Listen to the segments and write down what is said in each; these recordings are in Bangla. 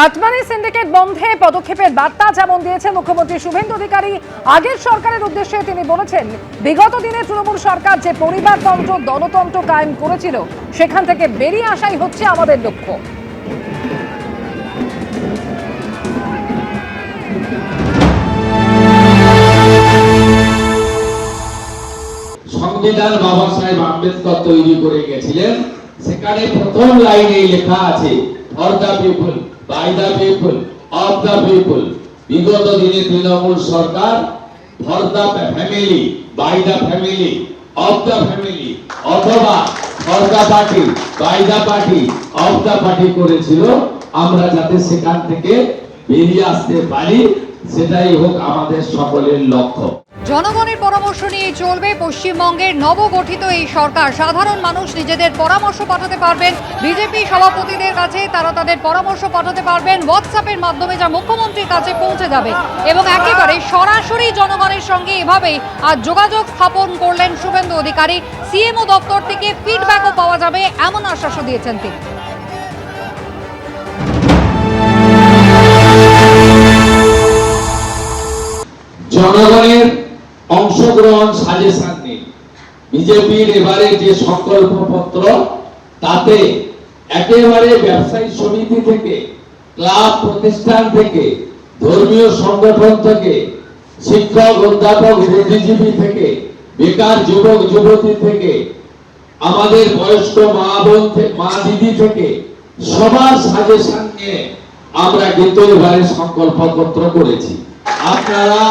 কাটমানি সিন্ডিকেট বন্ধে পদক্ষেপের বার্তা যেমন দিয়েছেন মুখ্যমন্ত্রী শুভেন্দু অধিকারী, আগের সরকারের উদ্দেশ্যে তিনি বলেছেন বিগত দিনে তৃণমূল সরকার যে পরিবারতন্ত্র দলতন্ত্র কায়েম করেছিল সেখান থেকে বেরিয়ে আসাই হচ্ছে আমাদের লক্ষ্য। সংবিধান বাবা সাহেব আম্বেদকর তৈরি করে গেছিলেন, সেখানে প্রথম লাইনে লেখা আছে for the people, by the people, of the people. বিগত দিনে তৃণমূল সরকার for the family, by the family, of the family অথবা for the party, by the party, of the party করেছিল। আমরা যাতে সেখান থেকে বেরিয়ে আসতে পারি, সেটাই হোক আমাদের সকলের লক্ষ্য। জনগণের পরামর্শ নিয়ে চলবে পশ্চিমবঙ্গের নবগঠিত এই সরকার। সাধারণ মানুষ নিজেদের পরামর্শ পাঠাতে পারবেন বিজেপি সভাপতিদের কাছে, তারা তাদের পরামর্শ পাঠাতে পারবেন হোয়াটসঅ্যাপের মাধ্যমে, যা মুখ্যমন্ত্রীর কাছে পৌঁছে যাবে এবং একেবারে সরাসরি জনগণের সঙ্গে এভাবেই আজ যোগাযোগ স্থাপন করলেন শুভেন্দু অধিকারী। সিএমও দপ্তর থেকে ফিডব্যাকও পাওয়া যাবে এমন আশ্বাসও দিয়েছেন তিনি। জনগণের অংশগ্রহণ, সাজেশন নিন। বিজেপির এবারে যে সংকল্পপত্র, তাতে একেবারে ব্যবসায়ী সমিতি থেকে, ক্লাব প্রতিষ্ঠান থেকে, ধর্মীয় সংগঠন থেকে, শিক্ষক অধ্যাপক বুদ্ধিজীবী থেকে, বেকার যুবক যুবতী থেকে, আমাদের বয়স্ক মা বোন মা দিদি থেকে সবার সাজেশন নিয়ে আমরা কিন্তু এবারে সংকল্পপত্র করেছি। আপনারা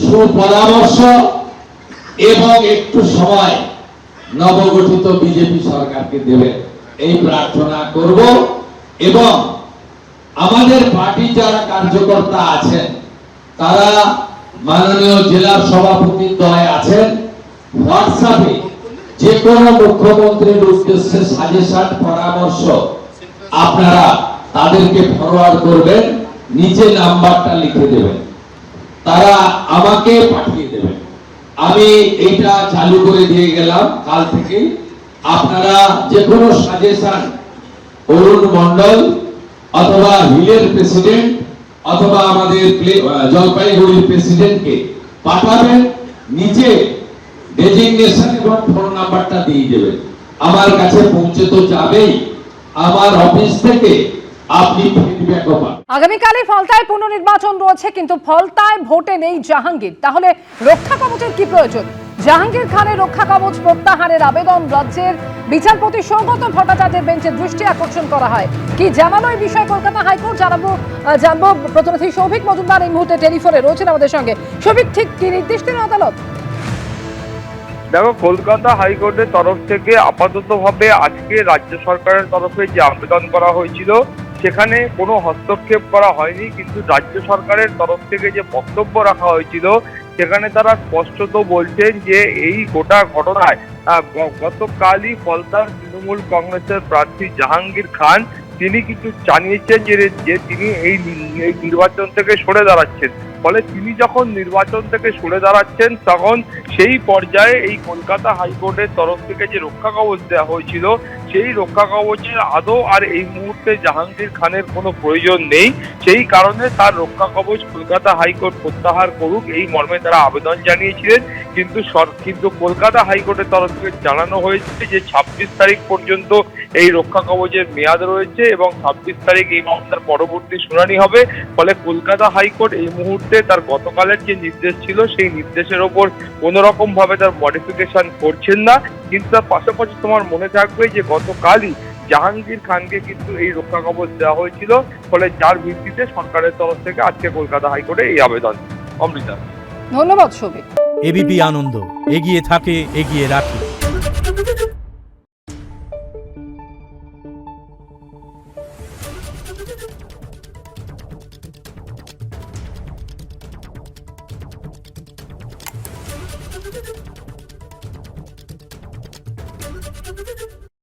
সুপরামর্শ এবং একটু সময় নবগঠিত বিজেপি সরকারকে দেবেন, এই প্রার্থনা করব। এবং আমাদের পার্টি যারা কার্যকর্তা আছেন, তারা মাননীয় জেলা সভাপতির দয়ে আছেন, হোয়াটসঅ্যাপে যে কোনো মুখ্যমন্ত্রীর উদ্দেশ্যে সাজেশন পরামর্শ আপনারা তাদেরকে ফরওয়ার্ড করবেন, নিচে নাম্বারটা লিখে দেবেন, তারা আমাকে পাঠিয়ে দেবেন। আমি এটা চালু করে দিয়ে গেলাম কাল থেকে। আপনারা যে কোনো সাজেশন অরুণ মন্ডল অথবা হিলের প্রেসিডেন্ট অথবা আমাদের জলপাইগুড়ির প্রেসিডেন্টকে পাঠাবেন, নিচে ডেজিগনেশন এবং ফোন নাম্বারটা দিয়ে দেবেন। আমার কাছে পৌঁছে তো যাবেই, আমার অফিস থেকে আপনি ফিডব্যাকও পাবেন। আগামীকালে ফলতায় পুনর্নির্বাচন রয়েছে, কিন্তু ফলতায় ভোটে নেই জাহাঙ্গীর। তাহলে রক্ষা কবচের কি প্রয়োজন? জাহাঙ্গীর খানের রক্ষা কবচ প্রত্যাহারের আবেদন রাজ্যের বিচারপতি সৌগত ভট্টাচার্যের বেঞ্চে দৃষ্টি আকর্ষণ করা হয়। কি জানালো এই বিষয়ে কলকাতা হাইকোর্ট, জানবো প্রতিনিধি সৌভিক মজুমদার এই মুহূর্তে টেলিফোনে রয়েছেন আমাদের সঙ্গে। সৌভিক, ঠিক কি নির্দেশ দিল আদালত? দেখো, কলকাতা হাইকোর্টের তরফ থেকে আপাততভাবে আজকে রাজ্য সরকারের তরফে যে আবেদন করা হয়েছিল সেখানে কোনো হস্তক্ষেপ করা হয়নি, কিন্তু রাজ্য সরকারের তরফ থেকে যে বক্তব্য রাখা হয়েছিল সেখানে তারা স্পষ্টত বলছেন যে এই গোটা ঘটনায় গতকালই ফলতার তৃণমূল কংগ্রেসের প্রার্থী জাহাঙ্গীর খান তিনি কিন্তু জানিয়েছেন যে তিনি এই নির্বাচন থেকে সরে দাঁড়াচ্ছেন। ফলে তিনি যখন নির্বাচন থেকে সরে দাঁড়াচ্ছেন তখন সেই পর্যায়ে এই কলকাতা হাইকোর্টের তরফ থেকে যে রক্ষা কবচ দেওয়া হয়েছিল সেই রক্ষা কবচের আদৌ আর এই মুহূর্তে জাহাঙ্গীর খানের কোনো প্রয়োজন নেই। সেই কারণে তার রক্ষা কবচ কলকাতা হাইকোর্ট প্রত্যাহার করুক, এই মর্মে তারা আবেদন জানিয়েছিলেন। কিন্তু কলকাতা হাইকোর্টের তরফ থেকে জানানো হয়েছে যে 26 তারিখ পর্যন্ত এই রক্ষা কবচের মেয়াদ রয়েছে এবং 26 তারিখ এই মামলার পরবর্তী শুনানি হবে। ফলে কলকাতা হাইকোর্ট এই মুহূর্তে তার গতকালের যে নির্দেশ ছিল সেই নির্দেশের ওপর কোনো রকম ভাবে তার মডিফিকেশন করছেন না। কিন্তু তার পাশাপাশি তোমার মনে থাকবে যে গতকালই জাহাঙ্গীর খানকে কিন্তু এই রক্ষা কবচ দেওয়া হয়েছিল, ফলে যার ভিত্তিতে সরকারের তরফ থেকে আজকে কলকাতা হাইকোর্টে এই আবেদন। অমৃতা, ধন্যবাদ সৌভিক। এবিপি আনন্দ, এগিয়ে থাকে, এগিয়ে রাখে।